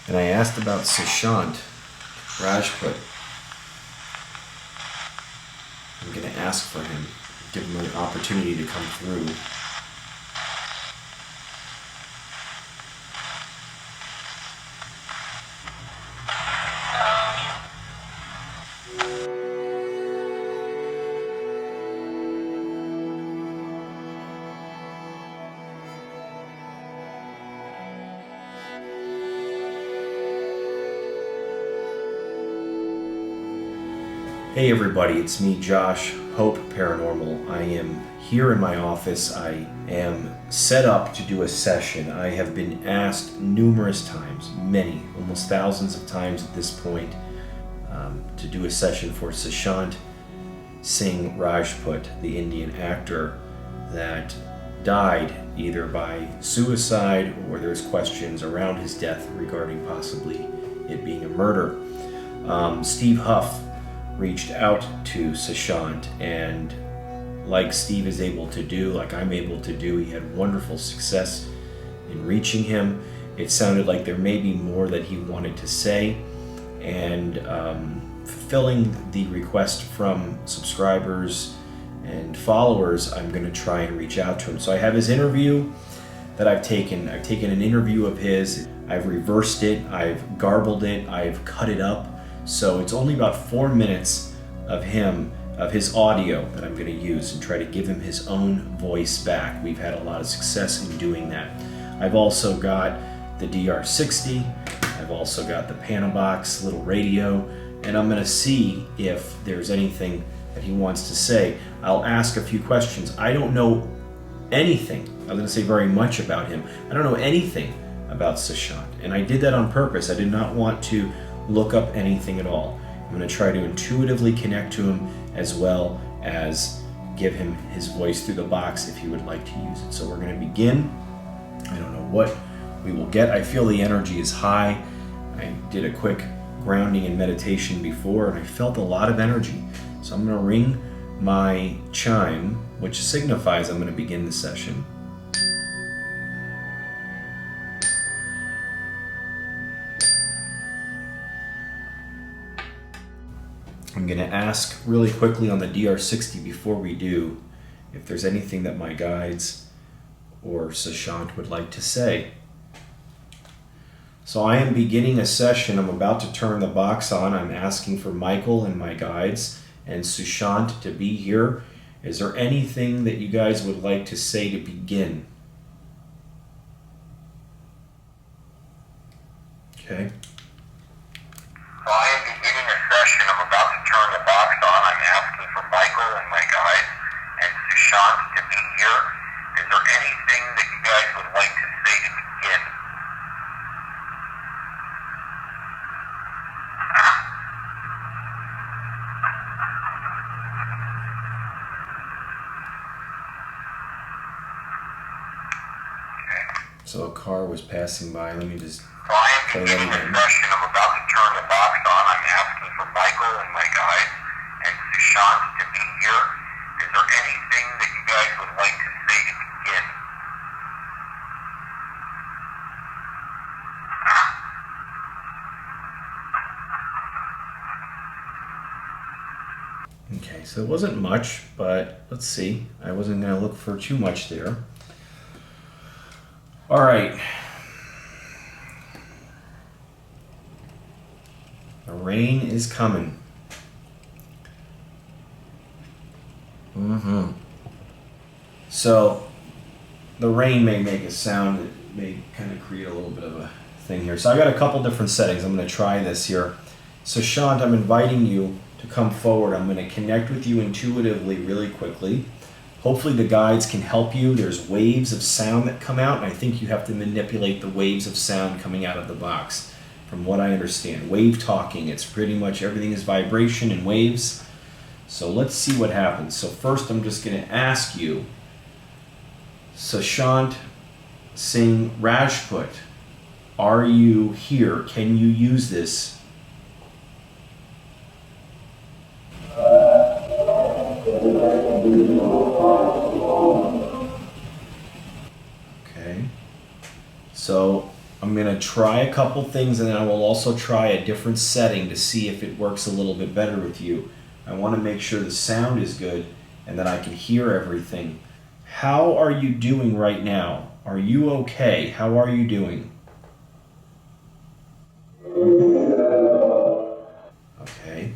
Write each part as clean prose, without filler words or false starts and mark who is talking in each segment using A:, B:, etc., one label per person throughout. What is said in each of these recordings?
A: And I asked about Sushant, Rajput. I'm going to ask for him, give him an opportunity to come through. Hey everybody, it's me, Josh, H.O.P.E Paranormal. I am here in my office. I am set up to do a session. I have been asked numerous times, many, almost thousands of times at this point, to do a session for Sushant Singh Rajput, the Indian actor that died either by suicide or there's questions around his death regarding possibly it being a murder. Steve Huff reached out to Sushant, and like Steve is able to do, like I'm able to do, he had wonderful success in reaching him. It sounded like there may be more that he wanted to say, and fulfilling the request from subscribers and followers, I'm going to try and reach out to him. So I have his interview that I've taken. I've taken an interview of his, I've reversed it, I've garbled it, I've cut it up. So it's only about 4 minutes of his audio that I'm going to use and try to give him his own voice back. We've had a lot of success in doing that. I've also got the DR60, I've also got the Panabox little radio, and I'm going to see if there's anything that he wants to say. I'll ask a few questions. I don't know anything, I'm going to say very much about him. I don't know anything about Sushant, and I did that on purpose. I did not want to look up anything at all. I'm going to try to intuitively connect to him as well as give him his voice through the box if he would like to use it. So we're going to begin. I don't know what we will get. I feel the energy is high. I did a quick grounding and meditation before, and I felt a lot of energy. So I'm going to ring my chime, which signifies I'm going to begin the session. I'm going to ask really quickly on the DR60 before we do if there's anything that my guides or Sushant would like to say. So I am beginning a session. I'm about to turn the box on. I'm asking for Michael and my guides and Sushant to be here. Is there anything that you guys would like to say to begin? Okay.
B: To be here. Is there anything that you guys would like to say to begin? Okay.
A: So a car was passing by. Let me just
B: So I am beginning a session. I'm about to turn the box on. I'm asking for Michael and my guides and Sushant to be here. Is there anything that you guys would like to say to begin?
A: Okay, so it wasn't much, but let's see. I wasn't going to look for too much there. All right. The rain is coming. So the rain may make a sound that may kind of create a little bit of a thing here. So I got a couple different settings. I'm going to try this here. So Sushant, I'm inviting you to come forward. I'm going to connect with you intuitively really quickly. Hopefully the guides can help you. There's waves of sound that come out, and I think you have to manipulate the waves of sound coming out of the box. From what I understand, wave talking, it's pretty much everything is vibration and waves. So let's see what happens. So first I'm just going to ask you, Sushant Singh Rajput, are you here? Can you use this? Okay. So I'm going to to try a couple things, and then I will also try a different setting to see if it works a little bit better with you. I want to make sure the sound is good and that I can hear everything. How are you doing right now? Are you okay? How are you doing? Okay.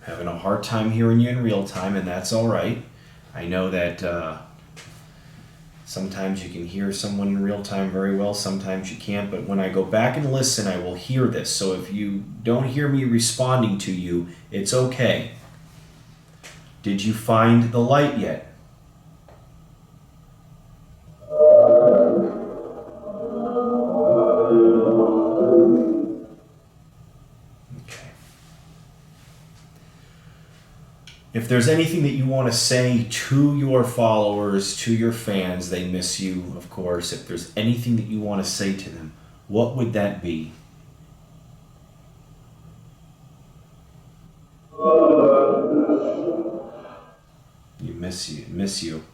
A: Having a hard time hearing you in real time, and that's all right. I know that sometimes you can hear someone in real time very well, sometimes you can't, but when I go back and listen, I will hear this. So if you don't hear me responding to you, it's okay. Did you find the light yet? If there's anything that you want to say to your followers, to your fans, they miss you, of course. If there's anything that you want to say to them, what would that be? Miss you. Miss you.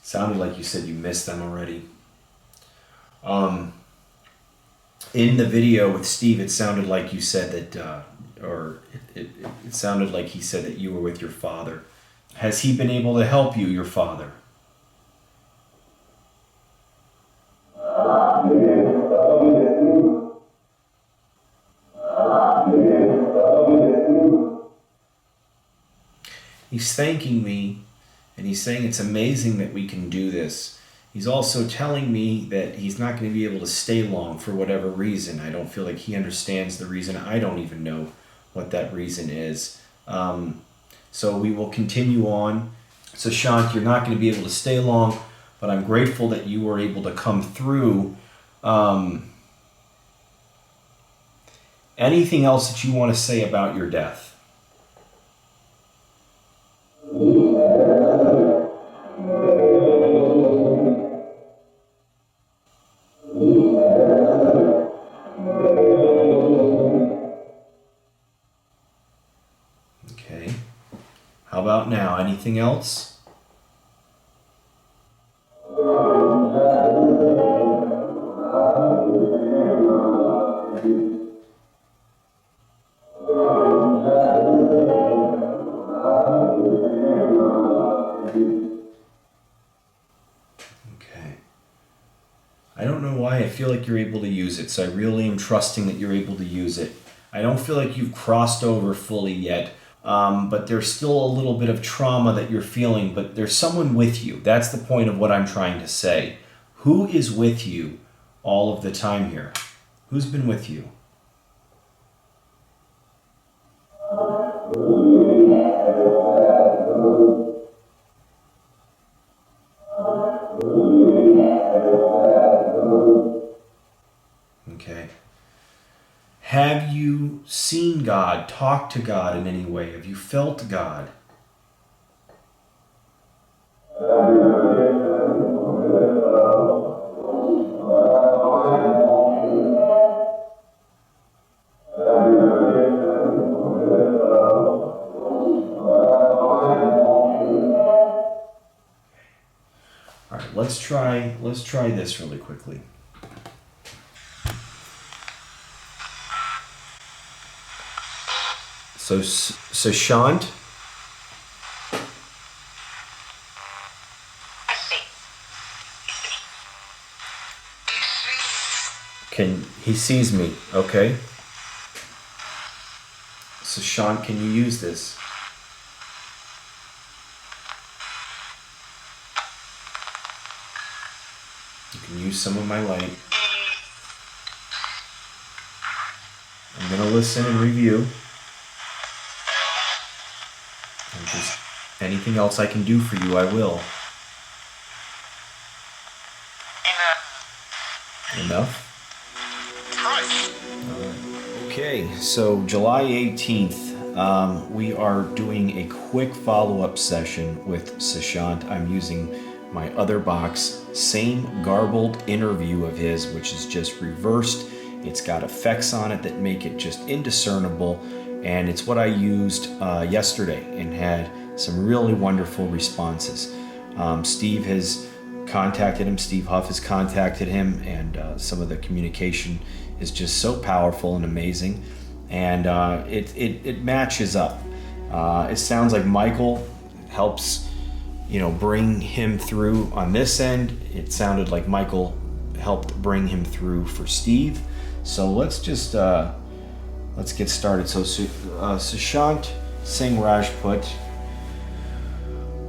A: Sounded like you said you missed them already. In the video with Steve, it sounded like you said that, it sounded like he said that you were with your father. Has he been able to help you, your father? He's thanking me, and he's saying it's amazing that we can do this. He's also telling me that he's not going to be able to stay long for whatever reason. I don't feel like he understands the reason. I don't even know what that reason is. So we will continue on. Sushant, you're not going to be able to stay long, but I'm grateful that you were able to come through. Anything else that you want to say about your death? Okay. How about now? Anything else? I don't know why I feel like you're able to use it, so I really am trusting that you're able to use it. I don't feel like you've crossed over fully yet, but there's still a little bit of trauma that you're feeling, but there's someone with you. That's the point of what I'm trying to say. Who is with you all of the time here? Who's been with you? Okay. Have you seen God, talked to God in any way? Have you felt God? All right, let's try this really quickly. So Sushant, he sees me, okay? Sushant, can you use this? You can use some of my light. I'm gonna listen and review. And just anything else I can do for you, I will. Enough? Okay, so July 18th, we are doing a quick follow-up session with Sushant. I'm using my other box, same garbled interview of his, which is just reversed. It's got effects on it that make it just indiscernible, and it's what I used yesterday and had some really wonderful responses. Steve has contacted him, Steve Huff has contacted him, and some of the communication is just so powerful and amazing, and it matches up. It sounds like Michael helps bring him through on this end. It sounded like Michael helped bring him through for Steve. So let's get started. So Sushant Singh Rajput,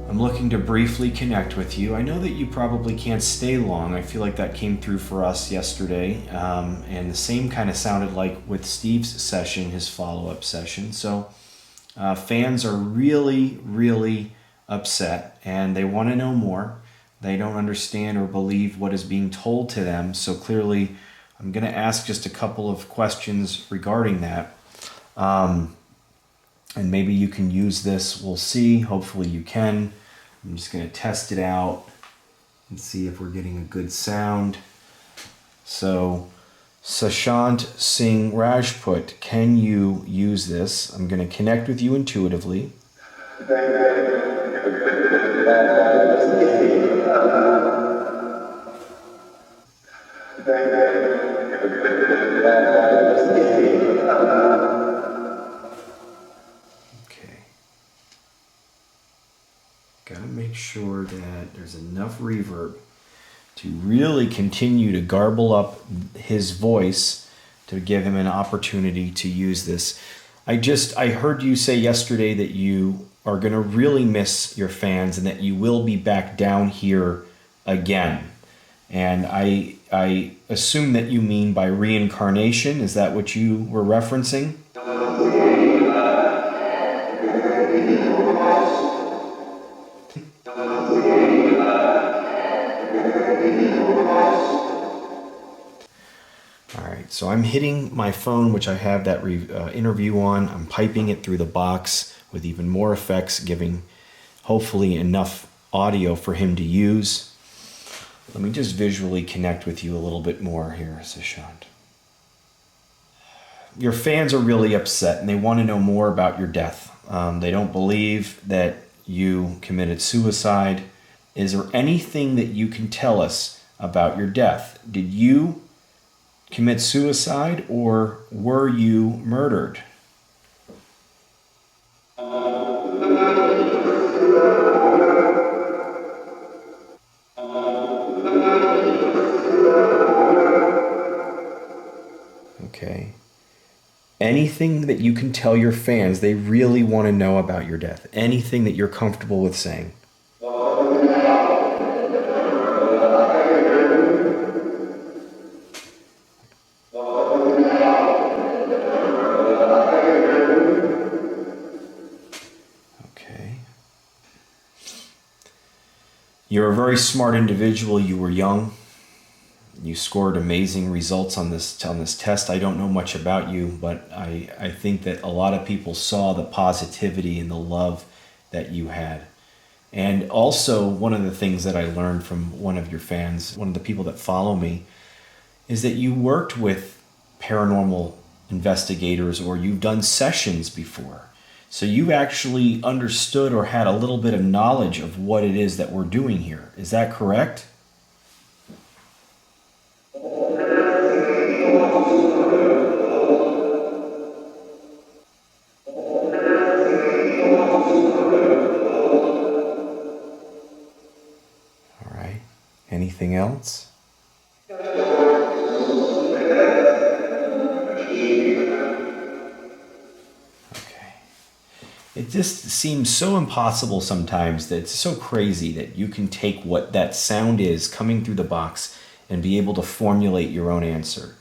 A: I'm looking to briefly connect with you. I know that you probably can't stay long. I feel like that came through for us yesterday, and the same kind of sounded like with Steve's session, his follow-up session. So fans are really, really upset, and they want to know more. They don't understand or believe what is being told to them. So clearly, I'm going to ask just a couple of questions regarding that. And maybe you can use this. We'll see. Hopefully you can. I'm just going to test it out and see if we're getting a good sound. So, Sushant Singh Rajput, can you use this? I'm going to connect with you intuitively. Okay. Gotta make sure that there's enough reverb to really continue to garble up his voice to give him an opportunity to use this. I heard you say yesterday that you are going to really miss your fans and that you will be back down here again. And I assume that you mean by reincarnation. Is that what you were referencing? All right, so I'm hitting my phone, which I have that interview on. I'm piping it through the box with even more effects, giving hopefully enough audio for him to use. Let me just visually connect with you a little bit more here, Sushant. Your fans are really upset and they want to know more about your death. They don't believe that you committed suicide. Is there anything that you can tell us about your death? Did you commit suicide or were you murdered? Okay. Anything that you can tell your fans, they really want to know about your death. Anything that you're comfortable with saying. Okay. You're a very smart individual. You were young. You scored amazing results on this test. I don't know much about you, but I think that a lot of people saw the positivity and the love that you had. And also, one of the things that I learned from one of your fans, one of the people that follow me, is that you worked with paranormal investigators or you've done sessions before. So you actually understood or had a little bit of knowledge of what it is that we're doing here. Is that correct? Anything else? Okay. It just seems so impossible sometimes, that it's so crazy that you can take what that sound is coming through the box and be able to formulate your own answer.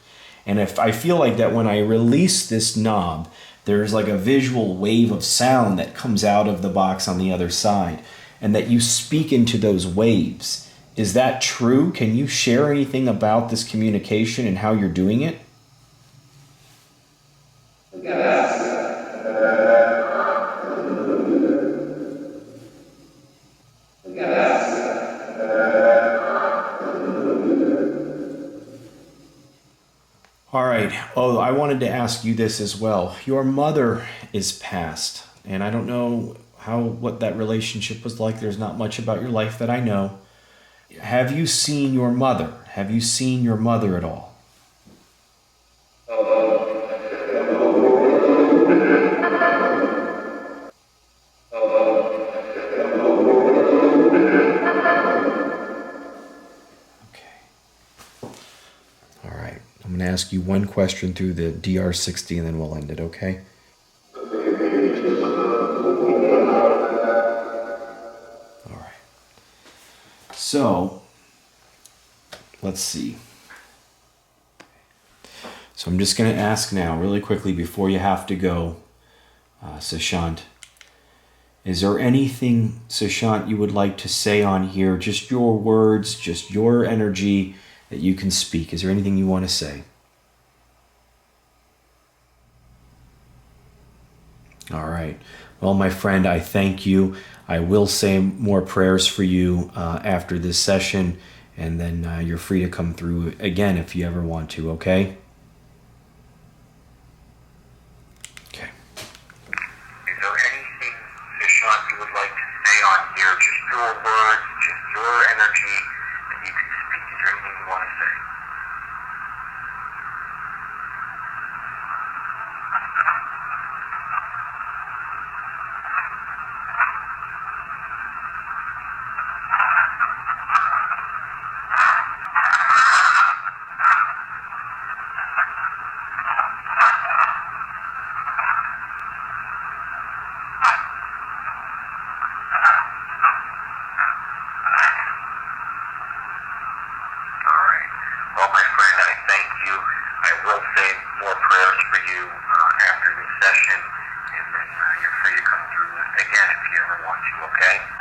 A: And if I feel like that when I release this knob, there's like a visual wave of sound that comes out of the box on the other side, and that you speak into those waves. Is that true? Can you share anything about this communication and how you're doing it? All right. Oh, I wanted to ask you this as well. Your mother is passed, and I don't know what that relationship was like. There's not much about your life that I know. Have you seen your mother? Have you seen your mother at all? Okay. All right. I'm going to ask you one question through the DR60 and then we'll end it, okay? All right. So, let's see. So I'm just going to ask now, really quickly, before you have to go, Sushant. Is there anything, Sushant, you would like to say on here? Just your words, just your energy that you can speak. Is there anything you want to say? All right. Well, my friend, I thank you. I will say more prayers for you after this session, and then you're free to come through again if you ever want to, okay? Okay.
B: Is there anything, Sushant, you would like to say on here? Just your words, just your energy that you can speak. Is there anything you want to say? Well, my friend, I thank you. I will say more prayers for you after this session, and then you're free to come through again if you ever want to, okay?